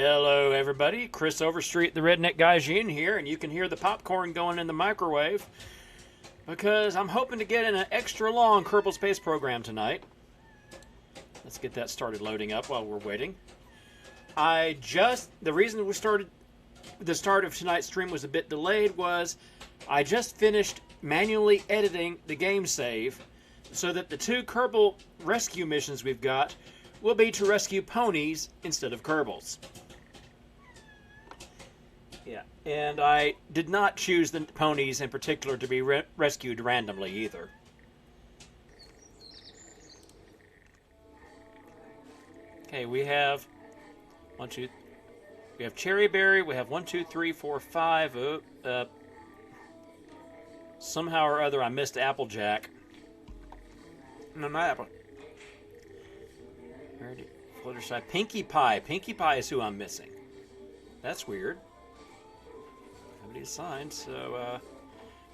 Hello, everybody. Chris Overstreet, the Redneck Gaijin here, and you can hear the popcorn going in the microwave because I'm hoping to get in an extra long Kerbal Space Program tonight. Let's get that started loading up while we're waiting. The reason the start of tonight's stream was a bit delayed was I just finished manually editing the game save so that the two Kerbal rescue missions we've got will be to rescue ponies instead of Kerbals. Yeah, and I did not choose the ponies in particular to be rescued randomly either. Okay, we have we have Cherry Berry, we have 1, 2, 3, 4, 5. Somehow or other I missed Applejack. No, not Apple. Fluttershy. Pinkie Pie. Pinkie Pie is who I'm missing. That's weird. Nobody assigned, so,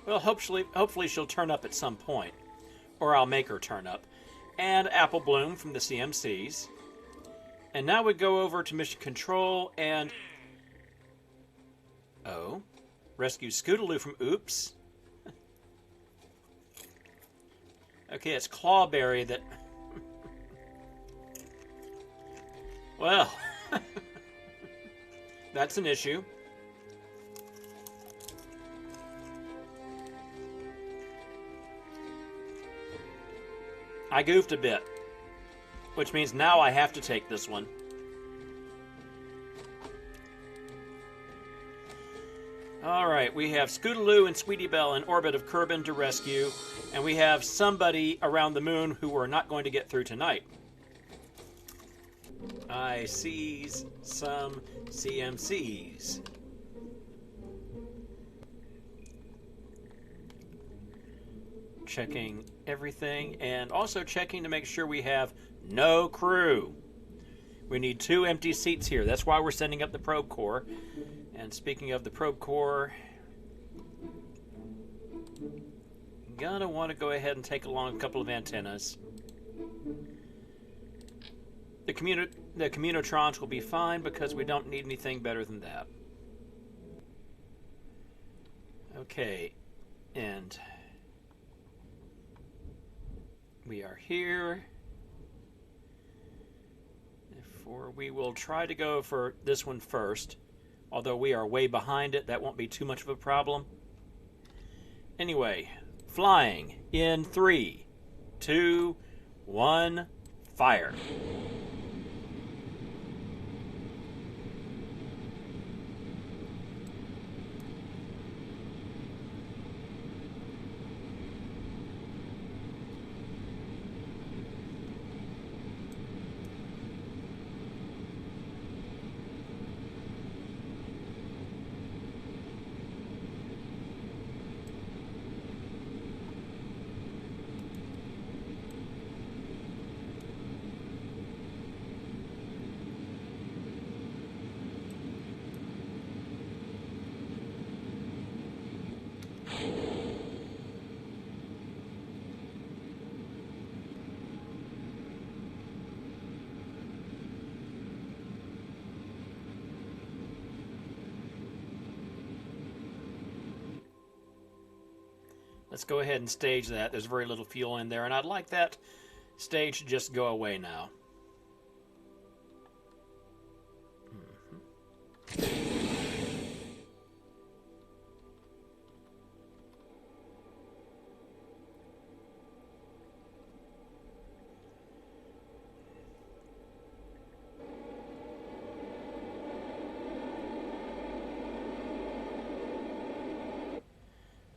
well, hopefully she'll turn up at some point. Or I'll make her turn up. And Apple Bloom from the CMCs. And now we go over to Mission Control and... Oh. Rescue Scootaloo from Oops. Okay, it's Clawberry that... Well, that's an issue. I goofed a bit, which means now I have to take this one. Alright, we have Scootaloo and Sweetie Belle in orbit of Kerbin to rescue, and we have somebody around the moon who we're not going to get through tonight. I seize some CMCs. Checking everything, and also checking to make sure we have no crew. We need 2 empty seats here. That's why we're sending up the probe core. And speaking of the probe core, I'm gonna want to go ahead and take along a couple of antennas. The communitrons will be fine because we don't need anything better than that. Okay, and we are here. Therefore, we will try to go for this one first. Although we are way behind it, that won't be too much of a problem. Anyway, flying in 3, 2, 1, fire. Let's go ahead and stage that. There's very little fuel in there, and I'd like that stage to just go away now.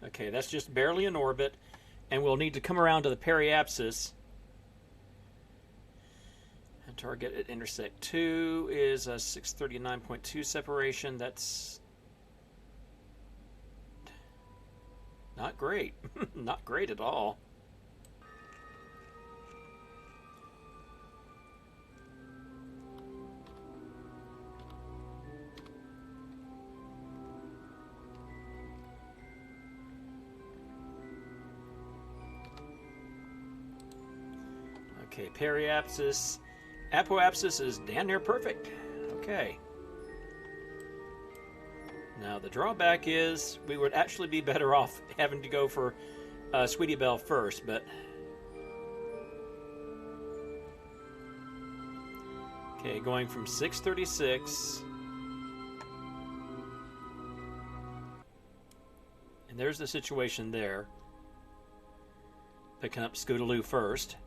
Okay, that's just barely in orbit, and we'll need to come around to the periapsis. And target at intersect 2 is a 639.2 separation. That's not great. Not great at all. Okay, periapsis. Apoapsis is damn near perfect. Okay. Now, the drawback is we would actually be better off having to go for Sweetie Belle first, but... Okay, going from 636... And there's the situation there. Picking up Scootaloo first.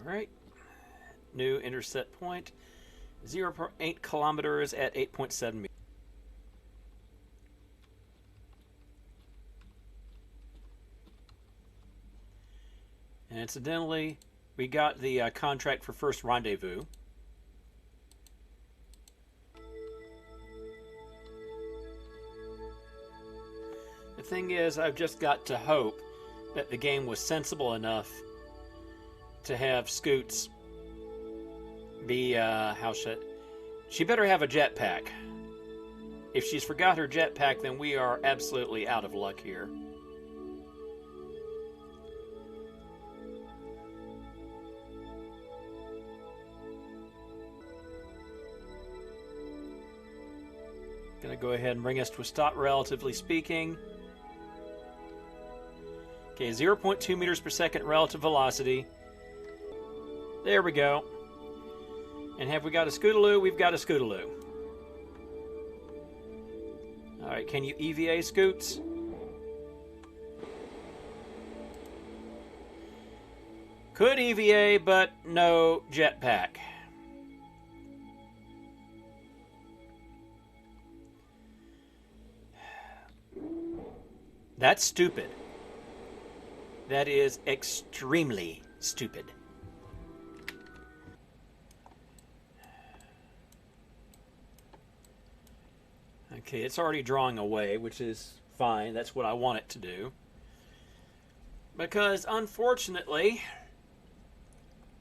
Alright, new intercept point, 0.8 kilometers at 8.7 meters. And incidentally, we got the contract for first rendezvous. The thing is, I've just got to hope that the game was sensible enough to have Scoots be, she better have a jetpack. If she's forgot her jetpack, then we are absolutely out of luck here. Gonna go ahead and bring us to a stop, relatively speaking. Okay, 0.2 meters per second relative velocity. There we go. And have we got a Scootaloo? We've got a Scootaloo. Alright, can you EVA, Scoots? Could EVA, but no jetpack. That's stupid. That is extremely stupid. Okay, it's already drawing away, which is fine. That's what I want it to do. Because, unfortunately,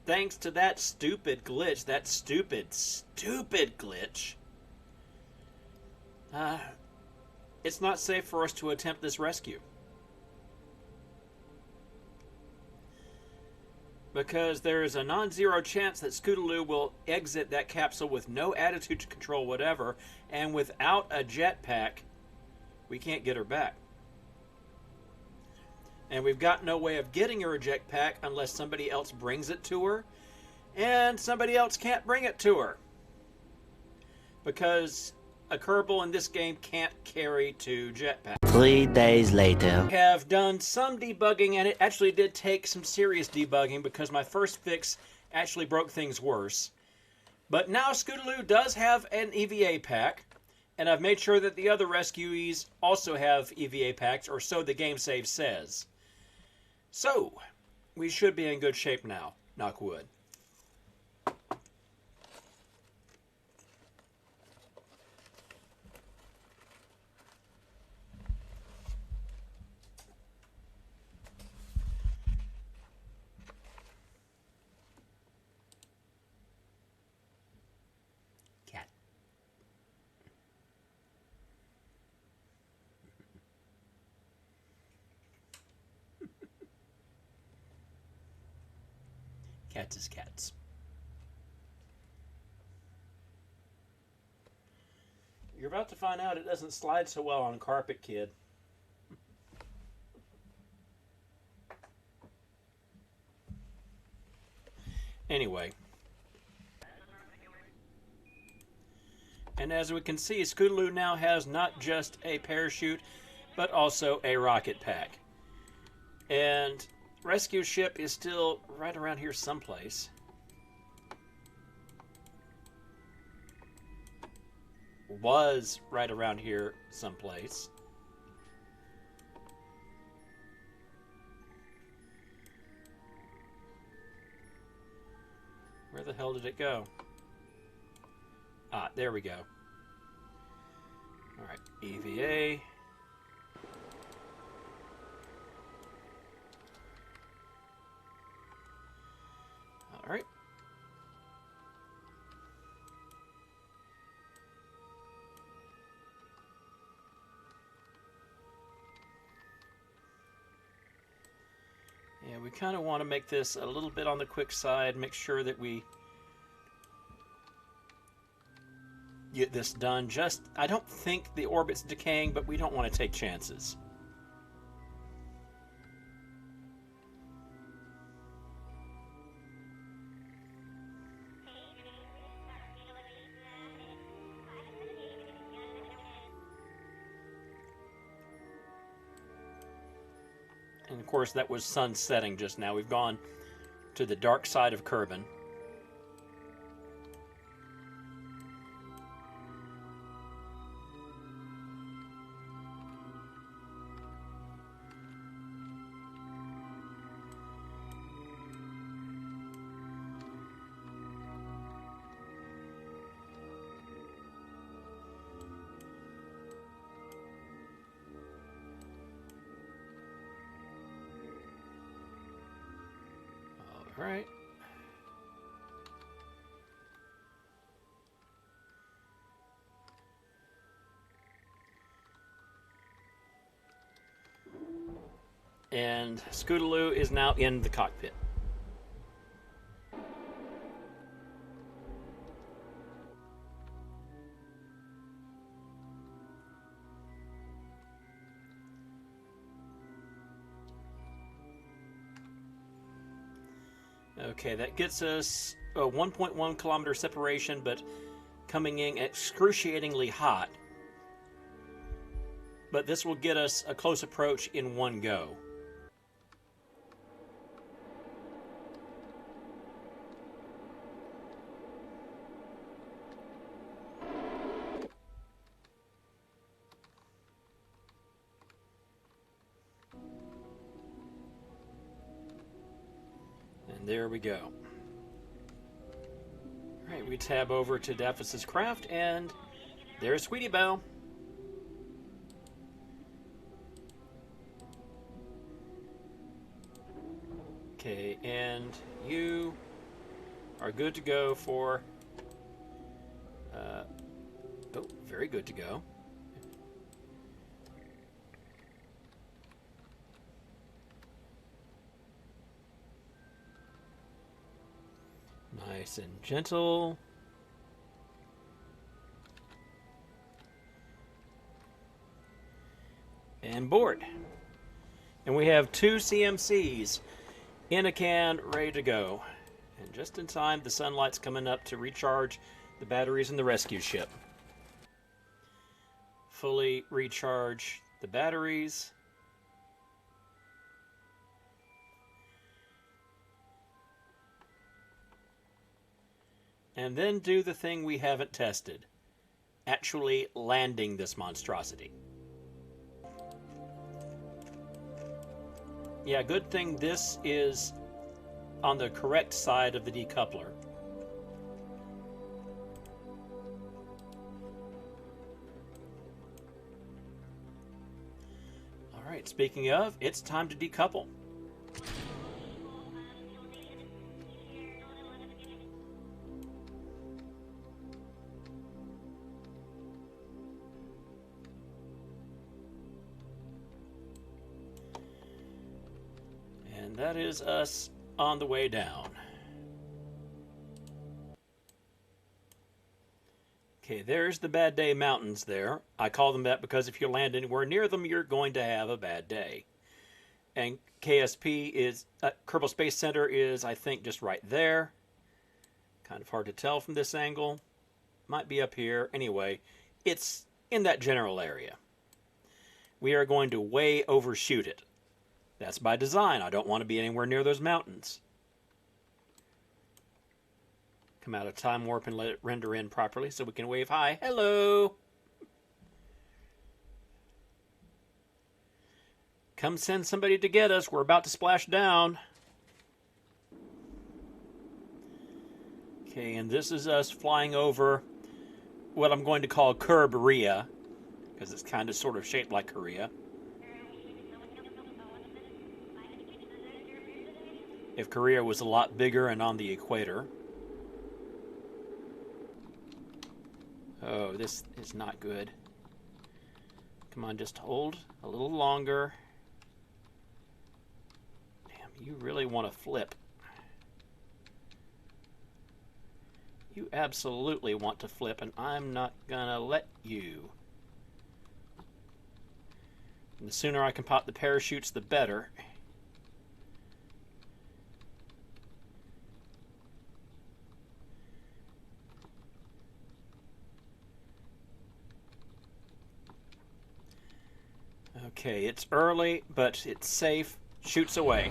thanks to that stupid glitch, that stupid glitch, it's not safe for us to attempt this rescue. Because there is a non-zero chance that Scootaloo will exit that capsule with no attitude to control whatever, and without a jetpack, we can't get her back. And we've got no way of getting her a jetpack unless somebody else brings it to her, and somebody else can't bring it to her. Because a Kerbal in this game can't carry two jetpacks. 3 days later. I have done some debugging, and it actually did take some serious debugging because my first fix actually broke things worse. But now Scootaloo does have an EVA pack, and I've made sure that the other rescuees also have EVA packs, or so the game save says. So, we should be in good shape now, knock wood. Cats is cats. You're about to find out it doesn't slide so well on carpet, kid. Anyway. And as we can see, Scootaloo now has not just a parachute, but also a rocket pack. And rescue ship is still right around here someplace. Was right around here someplace. Where the hell did it go? Ah, there we go. All right, EVA. All right. Yeah, we kind of want to make this a little bit on the quick side, make sure that we get this done. I don't think the orbit's decaying, but we don't want to take chances. And of course, that was sun setting just now. We've gone to the dark side of Kerbin. All right. And Scootaloo is now in the cockpit. Okay, that gets us a 1.1 kilometer separation, but coming in excruciatingly hot. But this will get us a close approach in one go. And there we go. All right, we tab over to Daphnis's craft, and there's Sweetie Belle. Okay, and you are good to go for... oh, very good to go. Nice and gentle. And board. And we have 2 CMCs in a can, ready to go. And just in time, the sunlight's coming up to recharge the batteries in the rescue ship. Fully recharge the batteries. And then do the thing we haven't tested. Actually landing this monstrosity. Yeah, good thing this is on the correct side of the decoupler. All right, speaking of, it's time to decouple. And that is us on the way down. Okay, there's the Bad Day Mountains there. I call them that because if you land anywhere near them, you're going to have a bad day. And KSP is, Kerbal Space Center is, I think, just right there. Kind of hard to tell from this angle. Might be up here. Anyway, it's in that general area. We are going to way overshoot it. That's by design. I don't want to be anywhere near those mountains. Come out of time warp and let it render in properly so we can wave hi. Hello! Come send somebody to get us. We're about to splash down. Okay, and this is us flying over what I'm going to call Kerberia. because it's kind of sort of shaped like Korea. If Korea was a lot bigger and on the equator. Oh, this is not good. Come on, just hold a little longer. Damn, you really want to flip. You absolutely want to flip, and I'm not gonna let you. And the sooner I can pop the parachutes, the better. Okay, it's early, but it's safe. Shoots away.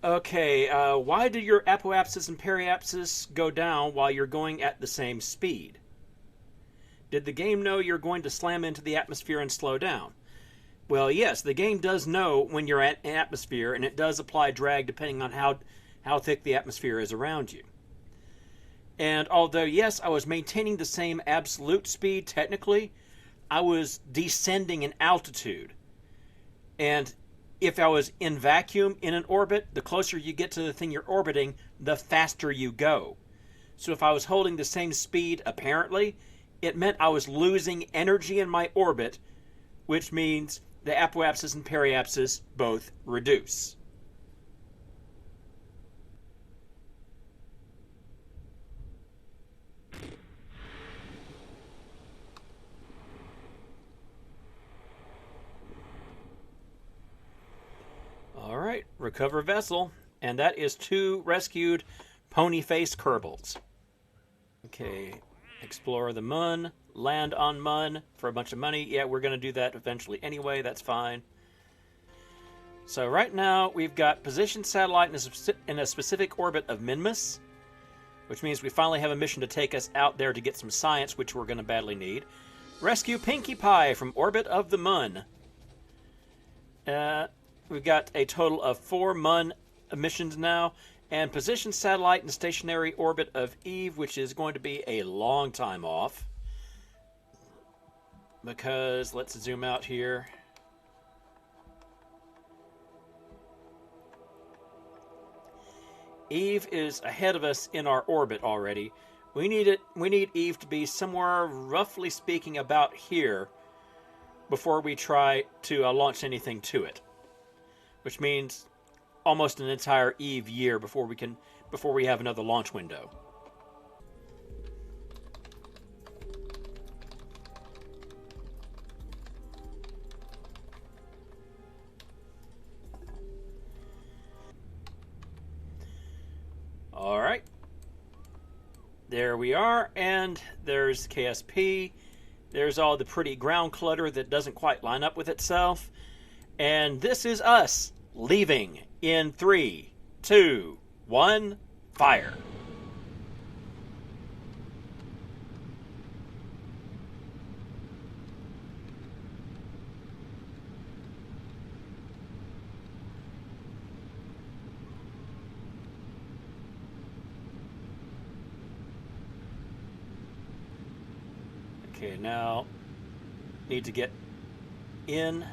Okay, why do your apoapsis and periapsis go down while you're going at the same speed? Did the game know you're going to slam into the atmosphere and slow down? Well, yes, the game does know when you're at an atmosphere, and it does apply drag depending on how thick the atmosphere is around you. And although, yes, I was maintaining the same absolute speed, technically, I was descending in altitude. And if I was in vacuum in an orbit, the closer you get to the thing you're orbiting, the faster you go. So if I was holding the same speed, apparently, it meant I was losing energy in my orbit, which means the apoapsis and periapsis both reduce. All right, recover vessel, and that is 2 rescued pony-faced kerbals. Okay, explore the Mun, land on Mun for a bunch of money. Yeah, we're going to do that eventually anyway, that's fine. So right now, we've got positioned satellite in a specific orbit of Minmus, which means we finally have a mission to take us out there to get some science, which we're going to badly need. Rescue Pinkie Pie from orbit of the Mun. We've got a total of 4 Mun missions now, and position satellite in stationary orbit of Eve, which is going to be a long time off. Because, let's zoom out here. Eve is ahead of us in our orbit already. We need Eve to be somewhere, roughly speaking, about here before we try to launch anything to it. Which means almost an entire Eve year before we have another launch window. All right. There we are, and there's KSP. There's all the pretty ground clutter that doesn't quite line up with itself. And this is us leaving in 3, 2, 1, fire. Okay, now need to get in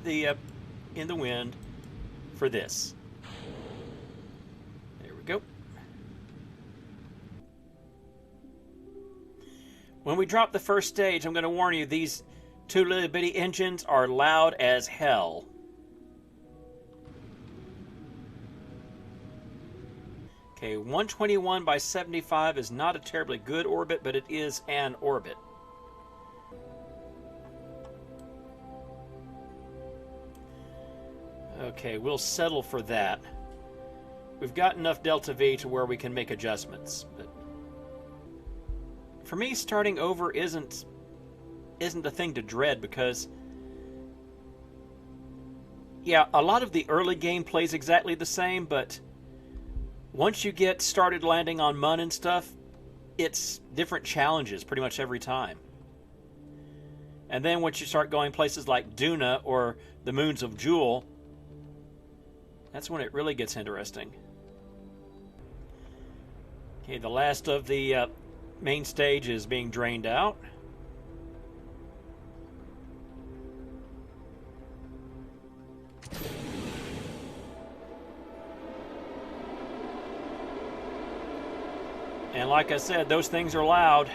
the wind for this. There we go. When we drop the first stage, I'm going to warn you, these 2 little bitty engines are loud as hell. Okay, 121 by 75 is not a terribly good orbit, but it is an orbit. Okay, we'll settle for that. We've got enough delta V to where we can make adjustments, but for me, starting over isn't a thing to dread, because yeah, a lot of the early game plays exactly the same, but once you get started landing on Mun and stuff, it's different challenges pretty much every time. And then once you start going places like Duna or the moons of Jewel, that's when it really gets interesting. Okay, the last of the main stage is being drained out. And like I said, those things are loud.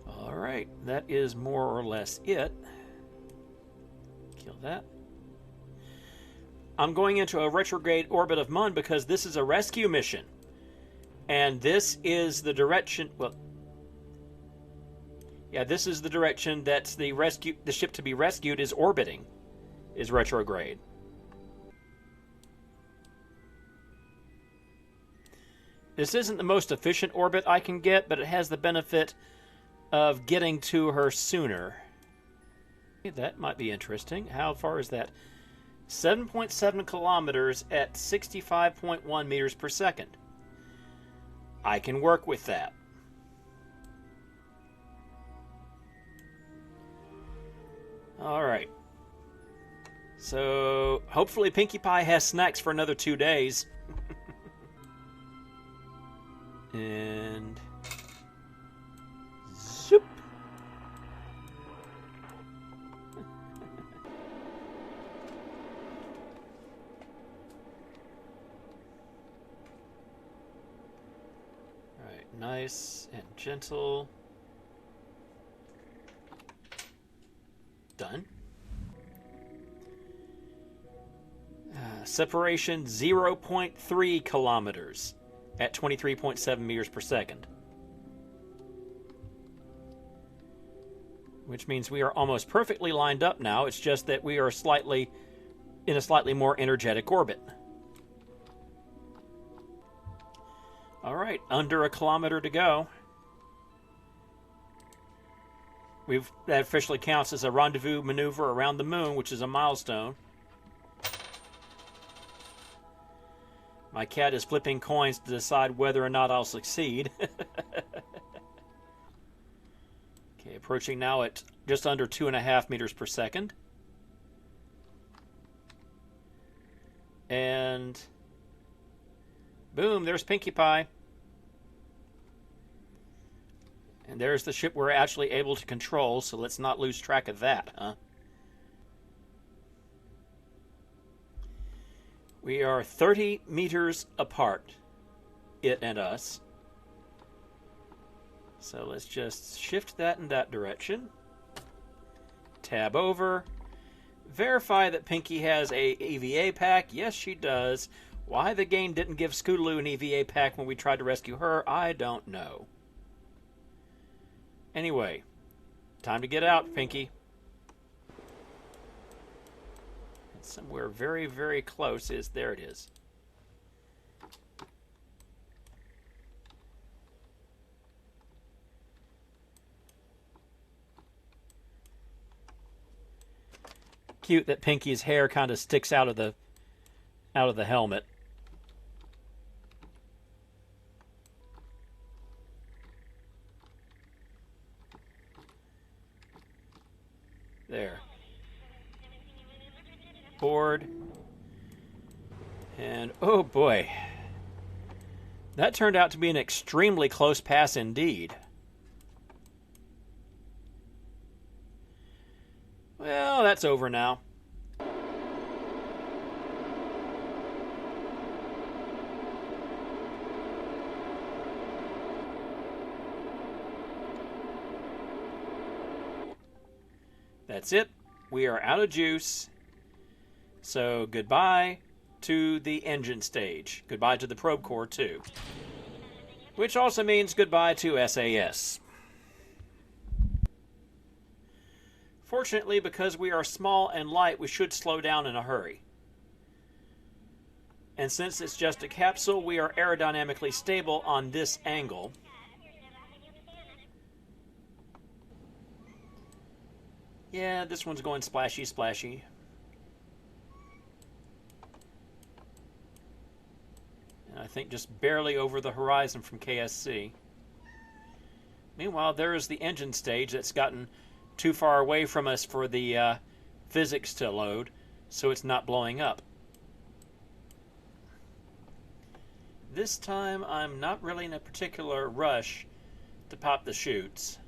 All right, that is more or less it. Kill that. I'm going into a retrograde orbit of Mun because this is a rescue mission. And this is the direction, well, yeah, this is the direction that the ship to be rescued is orbiting, is retrograde. This isn't the most efficient orbit I can get, but it has the benefit of getting to her sooner. That might be interesting. How far is that? 7.7 kilometers at 65.1 meters per second. I can work with that. All right. So hopefully Pinkie Pie has snacks for another 2 days. And zoop. All right, nice and gentle. Done. Separation 0.3 kilometers at 23.7 meters per second. Which means we are almost perfectly lined up now. It's just that we are in a slightly more energetic orbit. All right, under a kilometer to go. That officially counts as a rendezvous maneuver around the moon, which is a milestone. My cat is flipping coins to decide whether or not I'll succeed. Okay, approaching now at just under 2.5 meters per second. And boom, there's Pinkie Pie. And there's the ship we're actually able to control, so let's not lose track of that, huh? We are 30 meters apart, it and us. So let's just shift that in that direction. Tab over. Verify that Pinkie has a EVA pack. Yes, she does. Why the game didn't give Scootaloo an EVA pack when we tried to rescue her, I don't know. Anyway, time to get out, Pinkie. Somewhere very, very close is, there it is. Cute that Pinkie's hair kind of sticks out of the helmet. There. Board. And oh boy. That turned out to be an extremely close pass indeed. Well, that's over now. That's it. We are out of juice. So goodbye to the engine stage. Goodbye to the probe core too. Which also means goodbye to SAS. Fortunately, because we are small and light, we should slow down in a hurry. And since it's just a capsule, we are aerodynamically stable on this angle. Yeah, this one's going splashy, splashy. I think just barely over the horizon from KSC. Meanwhile, there is the engine stage that's gotten too far away from us for the physics to load, so it's not blowing up. This time, I'm not really in a particular rush to pop the chutes,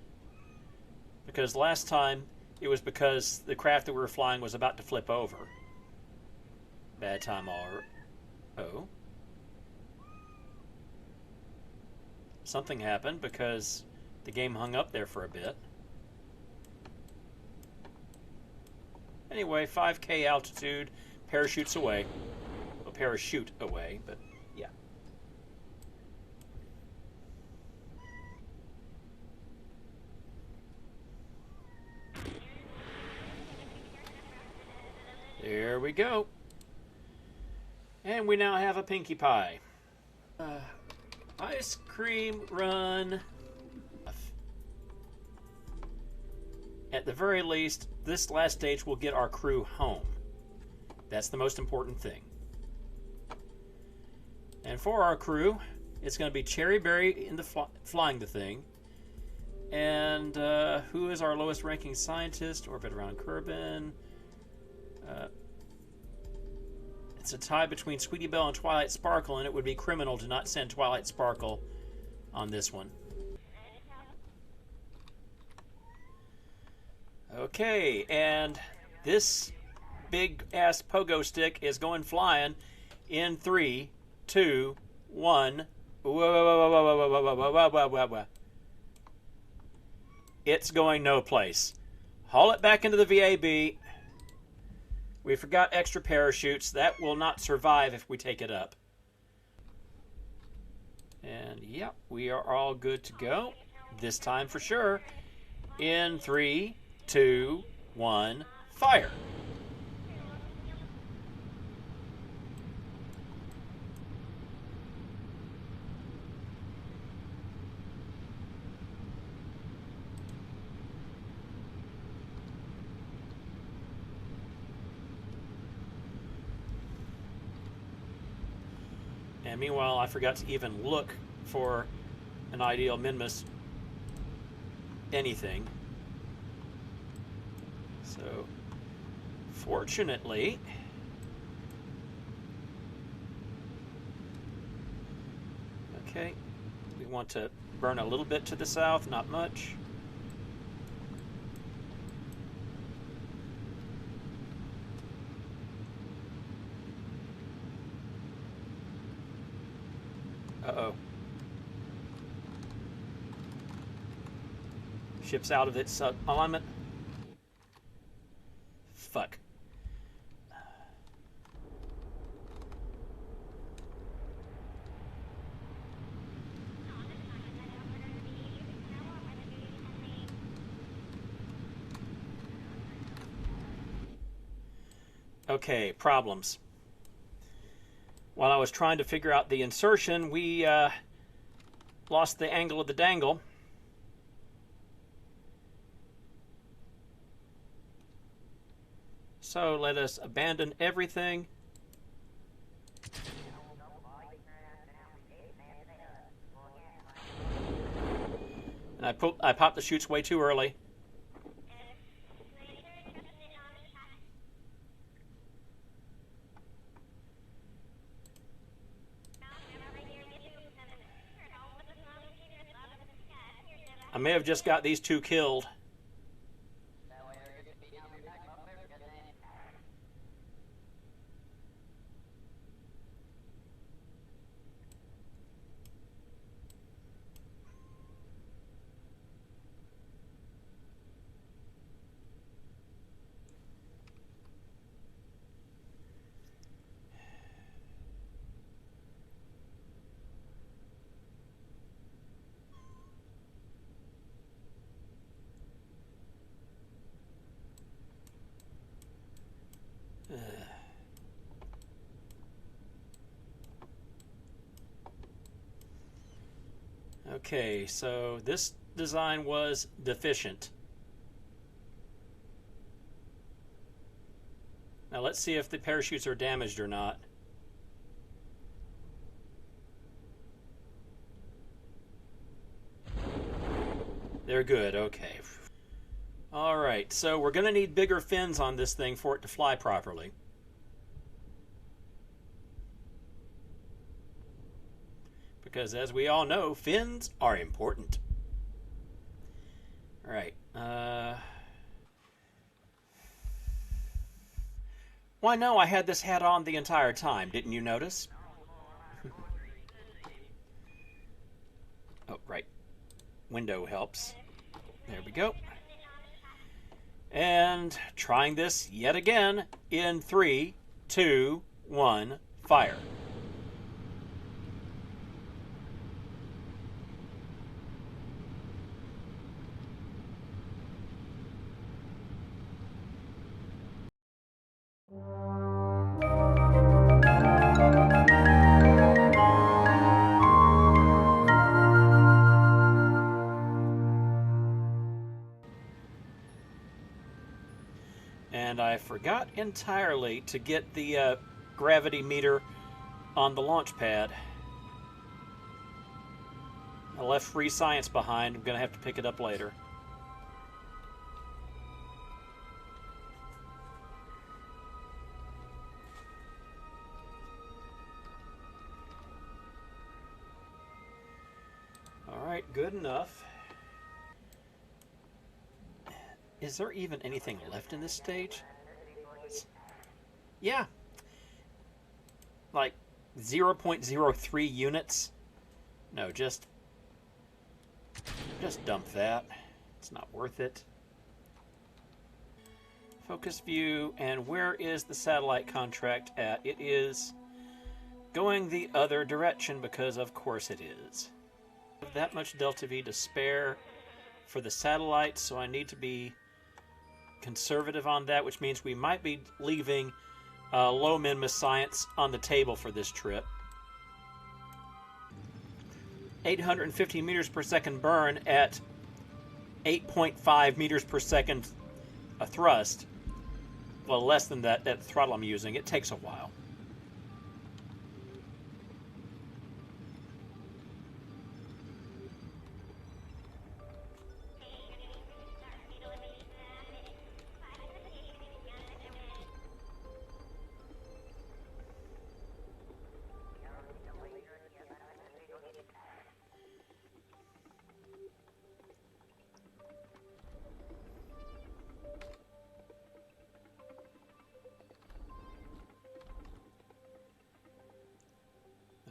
because last time it was because the craft that we were flying was about to flip over. Bad time all. Oh. Something happened because the game hung up there for a bit. Anyway, 5K altitude, parachutes away. Well, parachute away, but yeah. There we go. And we now have a Pinkie Pie. Ice cream run. At the very least, this last stage will get our crew home. That's the most important thing. And for our crew, it's going to be Cherry Berry in the flying the thing. And who is our lowest ranking scientist? Orbit around Kerbin. It's a tie between Sweetie Belle and Twilight Sparkle, and it would be criminal to not send Twilight Sparkle on this one. Okay, and this big-ass pogo stick is going flying in 3, 2, 1. It's going no place. Haul it back into the VAB. We forgot extra parachutes. That will not survive if we take it up. And yep, we are all good to go. This time for sure. In 3, 2, 1, fire. And meanwhile, I forgot to even look for an ideal Minmus anything. So, fortunately, okay, we want to burn a little bit to the south, not much. Uh-oh. Ship's out of its alignment. Fuck. Okay, problems. While I was trying to figure out the insertion, we lost the angle of the dangle. So let us abandon everything. And I popped the chutes way too early. I may have just got these two killed. Okay, so this design was deficient. Now let's see if the parachutes are damaged or not. They're good, okay. Alright, so we're going to need bigger fins on this thing for it to fly properly. Because as we all know, fins are important. Alright, why no, I had this hat on the entire time, didn't you notice? Oh, right. Window helps. There we go. And trying this yet again in 3, 2, 1, fire. And I forgot entirely to get the gravity meter on the launch pad. I left free science behind. I'm going to have to pick it up later. Alright, good enough. Is there even anything left in this stage? Yeah. Like 0.03 units. No, just dump that. It's not worth it. Focus view, and where is the satellite contract at? It is going the other direction because of course it is. That much delta V to spare for the satellite, so I need to be conservative on that, which means we might be leaving low Minmus science on the table for this trip. 850 meters per second burn at 8.5 meters per second a thrust. Well, less than that throttle I'm using. It takes a while.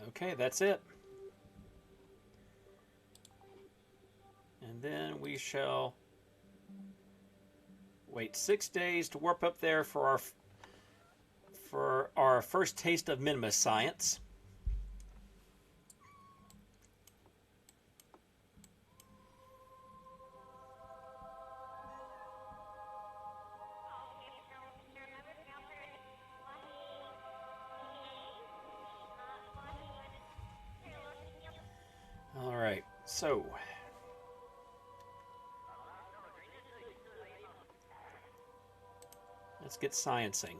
Okay, that's it. And then we shall wait 6 days to warp up there for our first taste of Minmus science. All right, so let's get sciencing.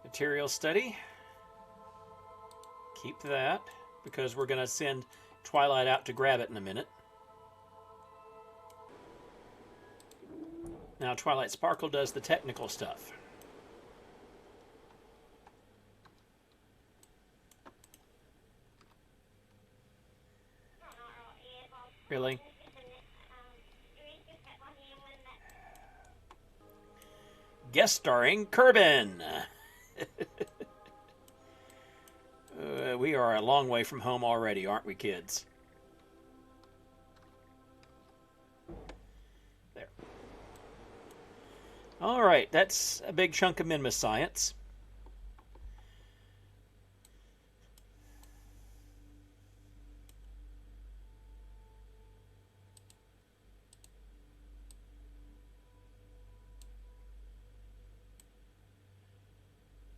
Material study. Keep that, because we're going to send Twilight out to grab it in a minute. Now Twilight Sparkle does the technical stuff. Really? Guest starring Kerbin. We are a long way from home already, aren't we, kids? There. All right, that's a big chunk of Minmus science.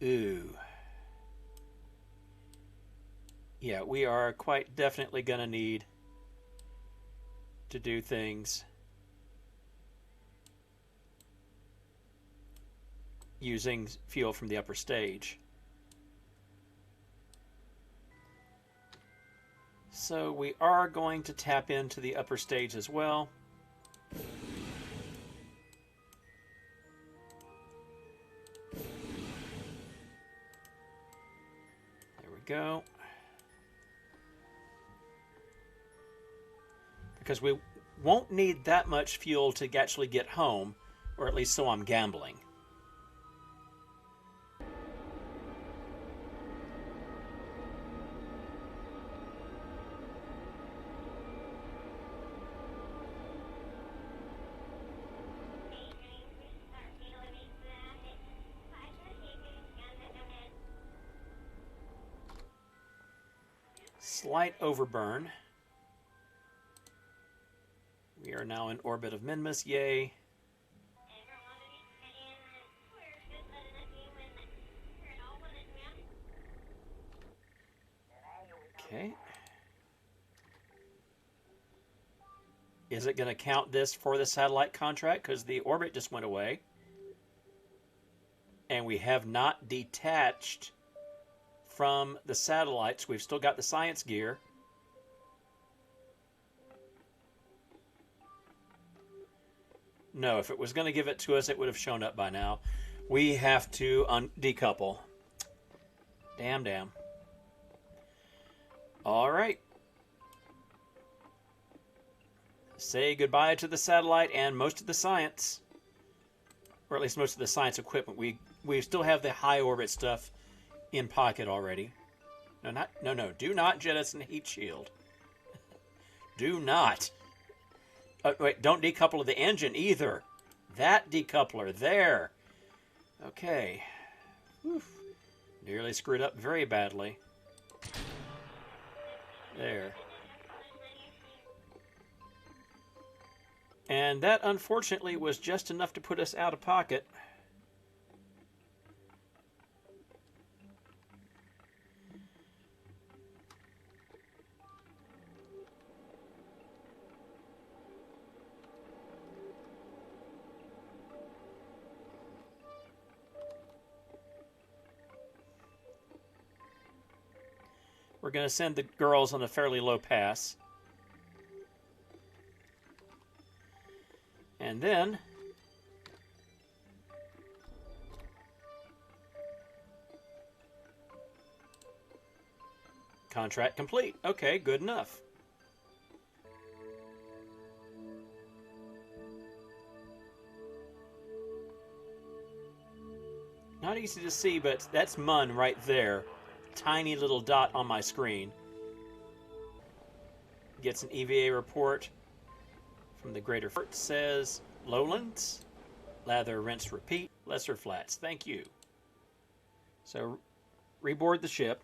Ooh. Yeah, we are quite definitely going to need to do things using fuel from the upper stage. So we are going to tap into the upper stage as well. There we go. Because we won't need that much fuel to actually get home, or at least so I'm gambling. Slight overburn. We are now in orbit of Minmus, yay. Okay. Is it going to count this for the satellite contract? Because the orbit just went away. And we have not detached from the satellites. We've still got the science gear. No, if it was going to give it to us, it would have shown up by now. We have to decouple. Damn. All right. Say goodbye to the satellite and most of the science. Or at least most of the science equipment. We still have the high orbit stuff in pocket already. No. Do not jettison heat shield. Do not. Wait, don't decouple the engine either. That decoupler there. Okay. Whew. Nearly screwed up very badly. There. And that, unfortunately, was just enough to put us out of pocket. We're going to send the girls on a fairly low pass. And then contract complete. Okay, good enough. Not easy to see, but that's Mun right there. Tiny little dot on my screen. Gets an EVA report from the Greater Fort. Says lowlands, lather, rinse, repeat, lesser flats. Thank you. So reboard the ship.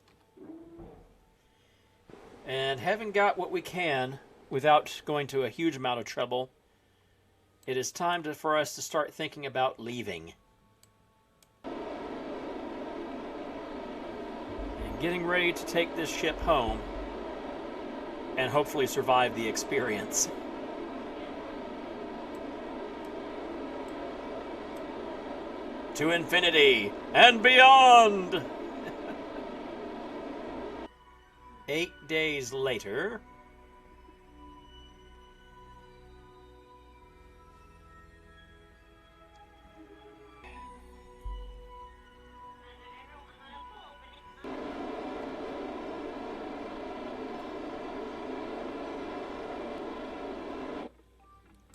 And having got what we can without going to a huge amount of trouble, it is time for us to start thinking about leaving. Getting ready to take this ship home and hopefully survive the experience. To infinity and beyond! 8 days later.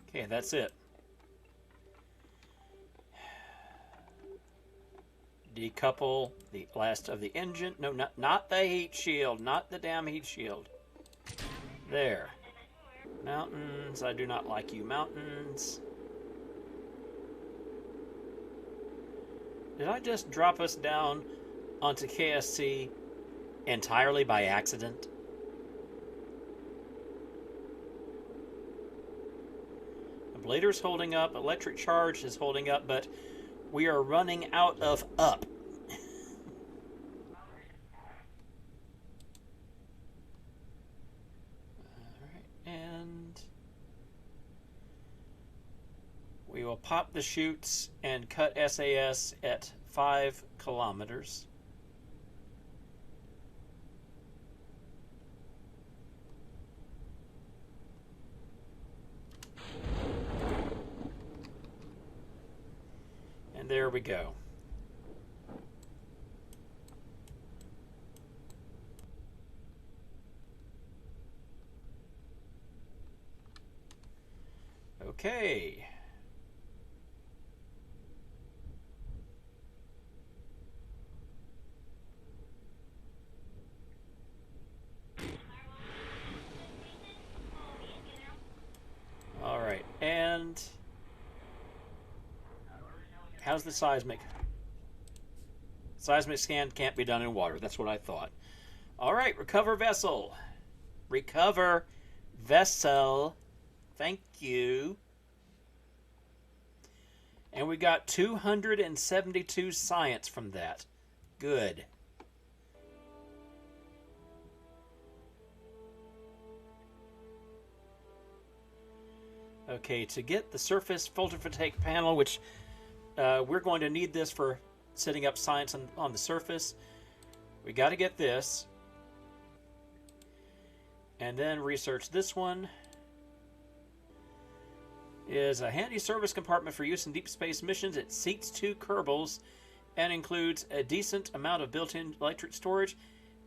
Okay, that's it. Decouple the last of the engine. No, not the heat shield. Not the damn heat shield. There. Mountains. I do not like you, mountains. Did I just drop us down onto KSC entirely by accident? Blader's holding up, electric charge is holding up, but we are running out of up. Alright, and we will pop the chutes and cut SAS at 5 kilometers. there we go. Okay. All right, and how's the seismic? Seismic scan can't be done in water. That's what I thought. All right, recover vessel. Recover vessel. Thank you. And we got 272 science from that. Good. Okay, to get the surface photovoltaic panel, which we're going to need this for setting up science on the surface, we got to get this. And then research this one. Is a handy service compartment for use in deep space missions. It seats 2 kerbals and includes a decent amount of built-in electric storage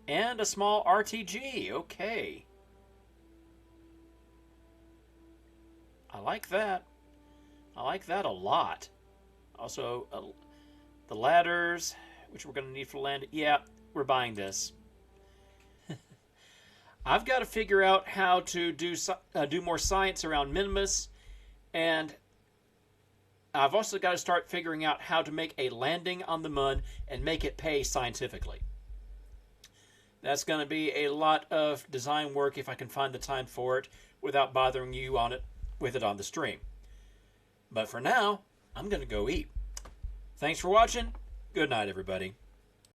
and a small RTG. Okay. I like that. I like that a lot. Also, the ladders, which we're going to need for landing. Yeah, we're buying this. I've got to figure out how to do more science around Minmus. And I've also got to start figuring out how to make a landing on the moon and make it pay scientifically. That's going to be a lot of design work if I can find the time for it without bothering you with it on the stream. But for now, I'm going to go eat. Thanks for watching. Good night, everybody.